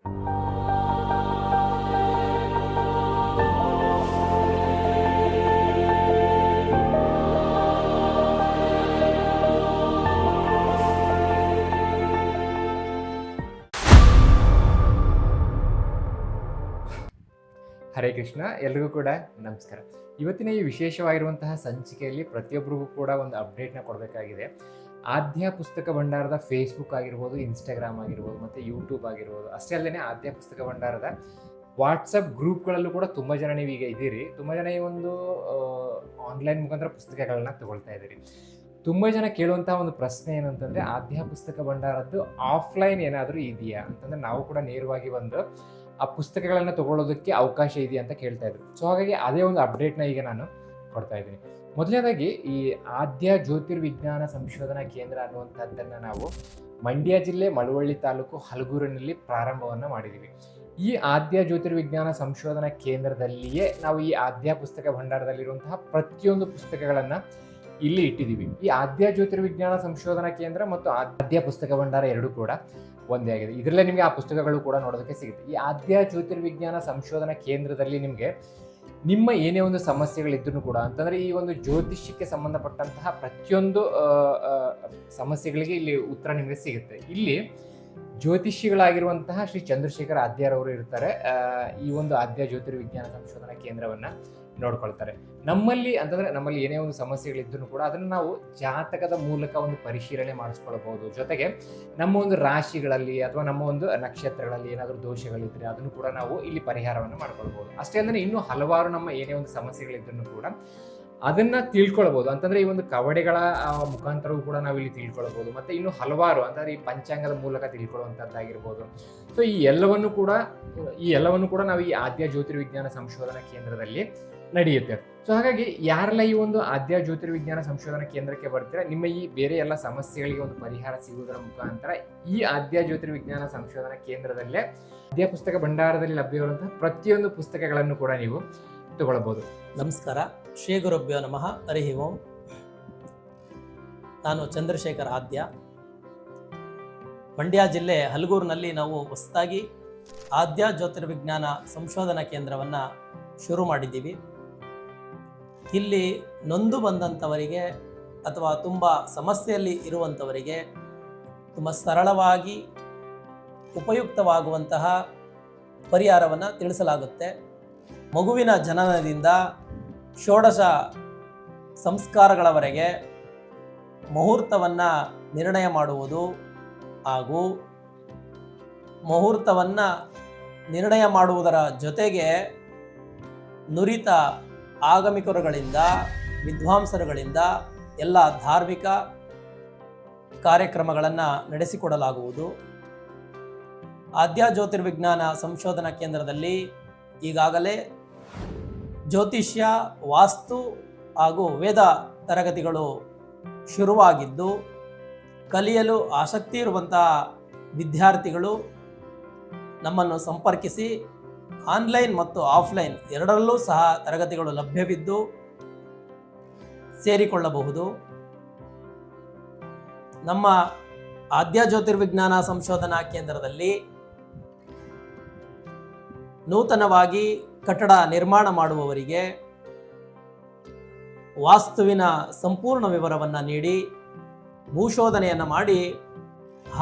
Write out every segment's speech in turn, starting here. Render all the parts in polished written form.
ಹರೇ ಕೃಷ್ಣ, ಎಲ್ರಿಗೂ ಕೂಡ ನಮಸ್ಕಾರ. ಇವತ್ತಿನ ಈ ವಿಶೇಷವಾಗಿರುವಂತಹ ಸಂಚಿಕೆಯಲ್ಲಿ ಪ್ರತಿಯೊಬ್ಬರಿಗೂ ಕೂಡ ಒಂದು ಅಪ್ಡೇಟ್ನ ಕೊಡಬೇಕಾಗಿದೆ. ಆದ್ಯ ಪುಸ್ತಕ ಭಂಡಾರದ ಫೇಸ್ಬುಕ್ ಆಗಿರ್ಬೋದು, ಇನ್ಸ್ಟಾಗ್ರಾಮ್ ಆಗಿರ್ಬೋದು, ಮತ್ತು ಯೂಟ್ಯೂಬ್ ಆಗಿರ್ಬೋದು, ಅಷ್ಟೇ ಅಲ್ಲದೆ ಆದ್ಯ ಪುಸ್ತಕ ಭಂಡಾರದ ವಾಟ್ಸಪ್ ಗ್ರೂಪ್ಗಳಲ್ಲೂ ಕೂಡ ತುಂಬ ಜನ ನೀವೀಗ ಇದ್ದೀರಿ. ತುಂಬ ಜನ ಈ ಒಂದು ಆನ್ಲೈನ್ ಮುಖಾಂತರ ಪುಸ್ತಕಗಳನ್ನ ತಗೊಳ್ತಾ ಇದ್ದೀರಿ. ತುಂಬ ಜನ ಕೇಳುವಂತಹ ಒಂದು ಪ್ರಶ್ನೆ ಏನಂತಂದರೆ, ಆದ್ಯ ಪುಸ್ತಕ ಭಂಡಾರದ್ದು ಆಫ್ಲೈನ್ ಏನಾದರೂ ಇದೆಯಾ ಅಂತಂದರೆ ನಾವು ಕೂಡ ನೇರವಾಗಿ ಬಂದು ಆ ಪುಸ್ತಕಗಳನ್ನು ತಗೊಳ್ಳೋದಕ್ಕೆ ಅವಕಾಶ ಇದೆಯಾ ಅಂತ ಕೇಳ್ತಾ ಇದ್ರು. ಸೊ ಹಾಗಾಗಿ ಅದೇ ಒಂದು ಅಪ್ಡೇಟ್ನ ಈಗ ನಾನು ಕೊಡ್ತಾ ಇದ್ದೀನಿ. ಮೊದಲನೇದಾಗಿ ಈ ಆದ್ಯ ಜ್ಯೋತಿರ್ವಿಜ್ಞಾನ ಸಂಶೋಧನಾ ಕೇಂದ್ರ ಅನ್ನುವಂಥದ್ದನ್ನು ನಾವು ಮಂಡ್ಯ ಜಿಲ್ಲೆ ಮಳವಳ್ಳಿ ತಾಲೂಕು ಹಲಗೂರಿನಲ್ಲಿ ಪ್ರಾರಂಭವನ್ನು ಮಾಡಿದ್ದೀವಿ. ಈ ಆದ್ಯ ಜ್ಯೋತಿರ್ವಿಜ್ಞಾನ ಸಂಶೋಧನಾ ಕೇಂದ್ರದಲ್ಲಿಯೇ ನಾವು ಈ ಆದ್ಯ ಪುಸ್ತಕ ಭಂಡಾರದಲ್ಲಿರುವಂತಹ ಪ್ರತಿಯೊಂದು ಪುಸ್ತಕಗಳನ್ನು ಇಲ್ಲಿ ಇಟ್ಟಿದ್ದೀವಿ. ಈ ಆದ್ಯ ಜ್ಯೋತಿರ್ವಿಜ್ಞಾನ ಸಂಶೋಧನಾ ಕೇಂದ್ರ ಮತ್ತು ಆದ್ಯ ಪುಸ್ತಕ ಭಂಡಾರ ಎರಡೂ ಕೂಡ ಒಂದೇ ಆಗಿದೆ. ಇದರಲ್ಲೇ ನಿಮಗೆ ಆ ಪುಸ್ತಕಗಳು ಕೂಡ ನೋಡೋದಕ್ಕೆ ಸಿಗುತ್ತೆ. ಈ ಆದ್ಯ ಜ್ಯೋತಿರ್ವಿಜ್ಞಾನ ಸಂಶೋಧನಾ ಕೇಂದ್ರದಲ್ಲಿ ನಿಮಗೆ ನಿಮ್ಮ ಏನೇ ಒಂದು ಸಮಸ್ಯೆಗಳಿದ್ರೂ ಕೂಡ, ಅಂತಂದರೆ ಈ ಒಂದು ಜ್ಯೋತಿಷ್ಯಕ್ಕೆ ಸಂಬಂಧಪಟ್ಟಂತಹ ಪ್ರತಿಯೊಂದು ಸಮಸ್ಯೆಗಳಿಗೆ ಇಲ್ಲಿ ಉತ್ತರ ನಿಮಗೆ ಸಿಗುತ್ತೆ. ಇಲ್ಲಿ ಜ್ಯೋತಿಷಿಗಳಾಗಿರುವಂತಹ ಶ್ರೀ ಚಂದ್ರಶೇಖರ್ ಆದ್ಯರವರು ಇರ್ತಾರೆ. ಈ ಒಂದು ಆದ್ಯ ಜ್ಯೋತಿರ್ವಿಜ್ಞಾನ ಸಂಶೋಧನಾ ಕೇಂದ್ರವನ್ನು ನೋಡ್ಕೊಳ್ತಾರೆ. ನಮ್ಮಲ್ಲಿ ಏನೇ ಒಂದು ಸಮಸ್ಯೆಗಳಿದ್ರೂ ಕೂಡ ಅದನ್ನು ನಾವು ಜಾತಕದ ಮೂಲಕ ಒಂದು ಪರಿಶೀಲನೆ ಮಾಡಿಸ್ಕೊಳ್ಬಹುದು. ಜೊತೆಗೆ ನಮ್ಮ ಒಂದು ರಾಶಿಗಳಲ್ಲಿ ಅಥವಾ ನಮ್ಮ ಒಂದು ನಕ್ಷತ್ರಗಳಲ್ಲಿ ಏನಾದರೂ ದೋಷಗಳಿದ್ರೆ ಅದನ್ನು ಕೂಡ ನಾವು ಇಲ್ಲಿ ಪರಿಹಾರವನ್ನು ಮಾಡ್ಕೊಳ್ಬಹುದು. ಅಷ್ಟೇ ಅಲ್ಲದೆ ಇನ್ನೂ ಹಲವಾರು ನಮ್ಮ ಏನೇ ಒಂದು ಸಮಸ್ಯೆಗಳಿದ್ರೂ ಕೂಡ ಅದನ್ನ ತಿಳ್ಕೊಳ್ಬಹುದು. ಅಂತಂದ್ರೆ ಈ ಒಂದು ಕವಡೆಗಳ ಮುಖಾಂತರವೂ ಕೂಡ ನಾವು ಇಲ್ಲಿ ತಿಳ್ಕೊಳ್ಬಹುದು. ಮತ್ತೆ ಇನ್ನು ಹಲವಾರು ಅಂತಂದ್ರೆ ಈ ಪಂಚಾಂಗದ ಮೂಲಕ ತಿಳ್ಕೊಳ್ಳುವಂಥದ್ದಾಗಿರ್ಬೋದು. ಸೊ ಈ ಎಲ್ಲವನ್ನು ಕೂಡ ನಾವು ಈ ಆದ್ಯ ಜ್ಯೋತಿರ್ವಿಜ್ಞಾನ ಸಂಶೋಧನಾ ಕೇಂದ್ರದಲ್ಲಿ ನಡೆಯುತ್ತೆ. ಸೊ ಹಾಗಾಗಿ ಯಾರೆಲ್ಲ ಈ ಒಂದು ಆದ್ಯ ಜ್ಯೋತಿರ್ವಿಜ್ಞಾನ ಸಂಶೋಧನಾ ಕೇಂದ್ರಕ್ಕೆ ಬರ್ತೀರಾ, ನಿಮ್ಮ ಈ ಬೇರೆ ಎಲ್ಲ ಸಮಸ್ಯೆಗಳಿಗೆ ಒಂದು ಪರಿಹಾರ ಸಿಗುವುದರ ಮುಖಾಂತರ ಈ ಆದ್ಯ ಜ್ಯೋತಿರ್ವಿಜ್ಞಾನ ಸಂಶೋಧನಾ ಕೇಂದ್ರದಲ್ಲೇ ಆದ್ಯ ಪುಸ್ತಕ ಭಂಡಾರದಲ್ಲಿ ಲಭ್ಯವಿರುವಂತಹ ಪ್ರತಿಯೊಂದು ಪುಸ್ತಕಗಳನ್ನು ಕೂಡ ನೀವು ತಗೊಳ್ಬಹುದು. ನಮಸ್ಕಾರ, ಶ್ರೀ ಗುರುಭ್ಯೋ ನಮಃ. ಹರಿ ಓಂ. ನಾನು ಚಂದ್ರಶೇಖರ್ ಆದ್ಯ, ಮಂಡ್ಯ ಜಿಲ್ಲೆ ಹಲಗೂರಿನಲ್ಲಿ ನಾವು ಹೊಸದಾಗಿ ಆದ್ಯ ಜ್ಯೋತಿರ್ವಿಜ್ಞಾನ ಸಂಶೋಧನಾ ಕೇಂದ್ರವನ್ನು ಶುರು ಮಾಡಿದ್ದೀವಿ. ಇಲ್ಲಿ ನೊಂದು ಬಂದಂಥವರಿಗೆ ಅಥವಾ ತುಂಬ ಸಮಸ್ಯೆಯಲ್ಲಿ ಇರುವಂಥವರಿಗೆ ತುಂಬ ಸರಳವಾಗಿ ಉಪಯುಕ್ತವಾಗುವಂತಹ ಪರಿಹಾರವನ್ನು ತಿಳಿಸಲಾಗುತ್ತೆ. ಮಗುವಿನ ಜನನದಿಂದ ಷೋಡಶ ಸಂಸ್ಕಾರಗಳವರೆಗೆ ಮುಹೂರ್ತವನ್ನು ನಿರ್ಣಯ ಮಾಡುವುದು ಹಾಗೂ ಮುಹೂರ್ತವನ್ನು ನಿರ್ಣಯ ಮಾಡುವುದರ ಜೊತೆಗೆ ನುರಿತ ಆಗಮಿಕರುಗಳಿಂದ, ವಿದ್ವಾಂಸರುಗಳಿಂದ ಎಲ್ಲ ಧಾರ್ಮಿಕ ಕಾರ್ಯಕ್ರಮಗಳನ್ನು ನಡೆಸಿಕೊಡಲಾಗುವುದು. ಆದ್ಯ ಜ್ಯೋತಿರ್ವಿಜ್ಞಾನ ಸಂಶೋಧನಾ ಕೇಂದ್ರದಲ್ಲಿ ಈಗಾಗಲೇ ಜ್ಯೋತಿಷ್ಯ, ವಾಸ್ತು ಹಾಗೂ ವೇದ ತರಗತಿಗಳು ಶುರುವಾಗಿದ್ದು, ಕಲಿಯಲು ಆಸಕ್ತಿ ಇರುವಂತಹ ವಿದ್ಯಾರ್ಥಿಗಳು ನಮ್ಮನ್ನು ಸಂಪರ್ಕಿಸಿ ಆನ್ಲೈನ್ ಮತ್ತು ಆಫ್ಲೈನ್ ಎರಡರಲ್ಲೂ ಸಹ ತರಗತಿಗಳು ಲಭ್ಯವಿದ್ದು ಸೇರಿಕೊಳ್ಳಬಹುದು. ನಮ್ಮ ಆದ್ಯ ಜ್ಯೋತಿರ್ವಿಜ್ಞಾನ ಸಂಶೋಧನಾ ಕೇಂದ್ರದಲ್ಲಿ ನೂತನವಾಗಿ ಕಟ್ಟಡ ನಿರ್ಮಾಣ ಮಾಡುವವರಿಗೆ ವಾಸ್ತುವಿನ ಸಂಪೂರ್ಣ ವಿವರವನ್ನು ನೀಡಿ, ಭೂಶೋಧನೆಯನ್ನು ಮಾಡಿ,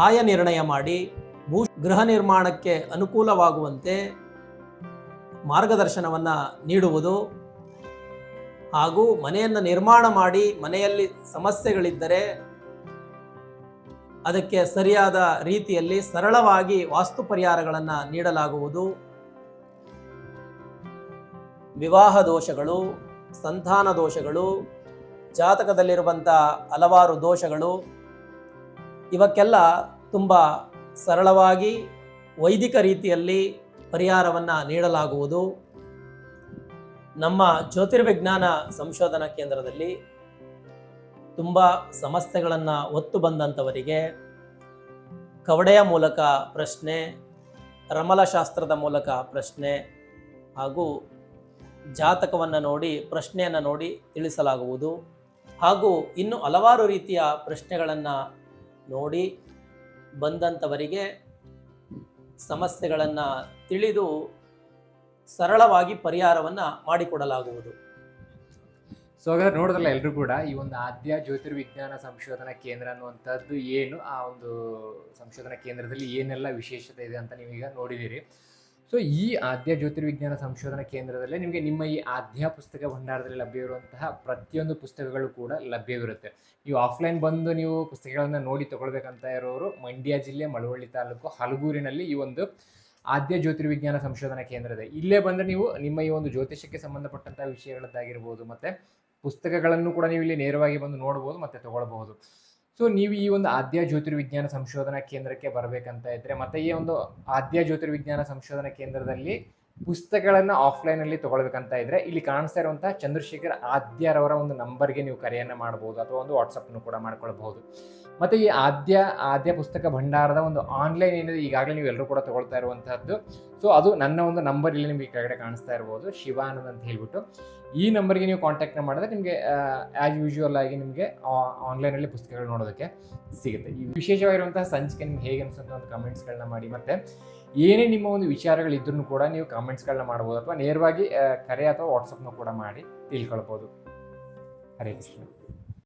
ಆಯ ನಿರ್ಣಯ ಮಾಡಿ, ಗೃಹ ನಿರ್ಮಾಣಕ್ಕೆ ಅನುಕೂಲವಾಗುವಂತೆ ಮಾರ್ಗದರ್ಶನವನ್ನು ನೀಡುವುದು ಹಾಗೂ ಮನೆಯನ್ನು ನಿರ್ಮಾಣ ಮಾಡಿ ಮನೆಯಲ್ಲಿ ಸಮಸ್ಯೆಗಳಿದ್ದರೆ ಅದಕ್ಕೆ ಸರಿಯಾದ ರೀತಿಯಲ್ಲಿ ಸರಳವಾಗಿ ವಾಸ್ತು ಪರಿಹಾರಗಳನ್ನು ನೀಡಲಾಗುವುದು. ವಿವಾಹ ದೋಷಗಳು, ಸಂತಾನ ದೋಷಗಳು, ಜಾತಕದಲ್ಲಿರುವಂಥ ಹಲವಾರು ದೋಷಗಳು, ಇವಕ್ಕೆಲ್ಲ ತುಂಬ ಸರಳವಾಗಿ ವೈದಿಕ ರೀತಿಯಲ್ಲಿ ಪರಿಹಾರವನ್ನು ನೀಡಲಾಗುವುದು. ನಮ್ಮ ಜ್ಯೋತಿರ್ವಿಜ್ಞಾನ ಸಂಶೋಧನಾ ಕೇಂದ್ರದಲ್ಲಿ ತುಂಬ ಸಮಸ್ಯೆಗಳನ್ನು ಹೊತ್ತು ಬಂದಂಥವರಿಗೆ ಕವಡೆಯ ಮೂಲಕ ಪ್ರಶ್ನೆ, ರಮಲಶಾಸ್ತ್ರದ ಮೂಲಕ ಪ್ರಶ್ನೆ ಹಾಗೂ ಜಾತಕವನ್ನು ನೋಡಿ ಪ್ರಶ್ನೆಯನ್ನು ನೋಡಿ ತಿಳಿಸಲಾಗುವುದು. ಹಾಗೂ ಇನ್ನು ಹಲವಾರು ರೀತಿಯ ಪ್ರಶ್ನೆಗಳನ್ನು ನೋಡಿ ಬಂದಂಥವರಿಗೆ ಸಮಸ್ಯೆಗಳನ್ನು ತಿಳಿದು ಸರಳವಾಗಿ ಪರಿಹಾರವನ್ನು ಮಾಡಿಕೊಡಲಾಗುವುದು. ಸೊ ಹಾಗಾದ್ರೆ ನೋಡಿದ್ರಲ್ಲ ಎಲ್ಲರೂ ಕೂಡ ಈ ಒಂದು ಆದ್ಯ ಜ್ಯೋತಿರ್ವಿಜ್ಞಾನ ಸಂಶೋಧನಾ ಕೇಂದ್ರ ಅನ್ನುವಂಥದ್ದು ಏನು, ಆ ಒಂದು ಸಂಶೋಧನಾ ಕೇಂದ್ರದಲ್ಲಿ ಏನೆಲ್ಲ ವಿಶೇಷತೆ ಇದೆ ಅಂತ ನೀವೀಗ ನೋಡಿದ್ದೀರಿ. ಸೊ ಈ ಆದ್ಯ ಜ್ಯೋತಿರ್ವಿಜ್ಞಾನ ಸಂಶೋಧನಾ ಕೇಂದ್ರದಲ್ಲೇ ನಿಮಗೆ ನಿಮ್ಮ ಈ ಆದ್ಯ ಪುಸ್ತಕ ಭಂಡಾರದಲ್ಲಿ ಲಭ್ಯವಿರುವಂತಹ ಪ್ರತಿಯೊಂದು ಪುಸ್ತಕಗಳು ಕೂಡ ಲಭ್ಯವಿರುತ್ತೆ. ನೀವು ಆಫ್ಲೈನ್ ಬಂದು ನೀವು ಪುಸ್ತಕಗಳನ್ನು ನೋಡಿ ತಗೊಳ್ಬೇಕಂತ ಇರೋರು ಮಂಡ್ಯ ಜಿಲ್ಲೆ ಮಳವಳ್ಳಿ ತಾಲೂಕು ಹಲಗೂರಿನಲ್ಲಿ ಈ ಒಂದು ಆದ್ಯ ಜ್ಯೋತಿರ್ವಿಜ್ಞಾನ ಸಂಶೋಧನಾ ಕೇಂದ್ರ ಇದೆ. ಇಲ್ಲೇ ಬಂದರೆ ನೀವು ನಿಮ್ಮ ಈ ಒಂದು ಜ್ಯೋತಿಷಕ್ಕೆ ಸಂಬಂಧಪಟ್ಟಂತಹ ವಿಷಯಗಳದ್ದಾಗಿರ್ಬೋದು ಮತ್ತು ಪುಸ್ತಕಗಳನ್ನು ಕೂಡ ನೀವು ಇಲ್ಲಿ ನೇರವಾಗಿ ಬಂದು ನೋಡ್ಬೋದು ಮತ್ತು ತಗೊಳ್ಬಹುದು. ಸೊ ನೀವು ಈ ಒಂದು ಆದ್ಯ ಜ್ಯೋತಿರ್ವಿಜ್ಞಾನ ಸಂಶೋಧನಾ ಕೇಂದ್ರಕ್ಕೆ ಬರಬೇಕಂತ ಇದ್ದರೆ ಮತ್ತು ಈ ಒಂದು ಆದ್ಯ ಜ್ಯೋತಿರ್ವಿಜ್ಞಾನ ಸಂಶೋಧನಾ ಕೇಂದ್ರದಲ್ಲಿ ಪುಸ್ತಕಗಳನ್ನು ಆಫ್ಲೈನಲ್ಲಿ ತೊಗೊಳ್ಬೇಕಂತ ಇದ್ದರೆ ಇಲ್ಲಿ ಕಾಣಿಸ್ತಾ ಇರುವಂತಹ ಚಂದ್ರಶೇಖರ್ ಆದ್ಯರವರ ಒಂದು ನಂಬರ್ಗೆ ನೀವು ಕರೆಯನ್ನು ಮಾಡ್ಬೋದು ಅಥವಾ ಒಂದು ವಾಟ್ಸಪ್ಪನ್ನು ಕೂಡ ಮಾಡ್ಕೊಳ್ಬಹುದು. ಮತ್ತು ಈ ಆದ್ಯ ಪುಸ್ತಕ ಭಂಡಾರದ ಒಂದು ಆನ್ಲೈನ್ ಏನಿದೆ ಈಗಾಗಲೇ ನೀವು ಎಲ್ಲರೂ ಕೂಡ ತಗೊಳ್ತಾ ಇರುವಂತಹದ್ದು. ಸೊ ಅದು ನನ್ನ ಒಂದು ನಂಬರ್ ಇಲ್ಲಿ ನಿಮಗೆ ಕೆಳಗಡೆ ಕಾಣಿಸ್ತಾ ಇರ್ಬೋದು, ಶಿವಾನಂದ್ ಅಂತ ಹೇಳ್ಬಿಟ್ಟು. ಈ ನಂಬರ್ಗೆ ನೀವು ಕಾಂಟ್ಯಾಕ್ಟ್ನ ಮಾಡಿದ್ರೆ ನಿಮಗೆ ಆ್ಯಸ್ ಯೂಶುವಲ್ ಆಗಿ ನಿಮಗೆ ಆನ್ಲೈನಲ್ಲಿ ಪುಸ್ತಕಗಳು ನೋಡೋದಕ್ಕೆ ಸಿಗುತ್ತೆ. ಈ ವಿಶೇಷವಾಗಿರುವಂತಹ ಸಂಚಿಕೆ ನಿಮ್ಗೆ ಹೇಗೆ ಅನಿಸುತ್ತೆ ಒಂದು ಕಮೆಂಟ್ಸ್ಗಳನ್ನ ಮಾಡಿ. ಮತ್ತು ಏನೇ ನಿಮ್ಮ ಒಂದು ವಿಚಾರಗಳಿದ್ರೂ ಕೂಡ ನೀವು ಕಾಮೆಂಟ್ಸ್ಗಳನ್ನ ಮಾಡ್ಬೋದು ಅಥವಾ ನೇರವಾಗಿ ಕರೆ ಅಥವಾ ವಾಟ್ಸಪ್ನ ಕೂಡ ಮಾಡಿ ತಿಳ್ಕೊಳ್ಬೋದು. ಹರೇ ಕೃಷ್ಣ.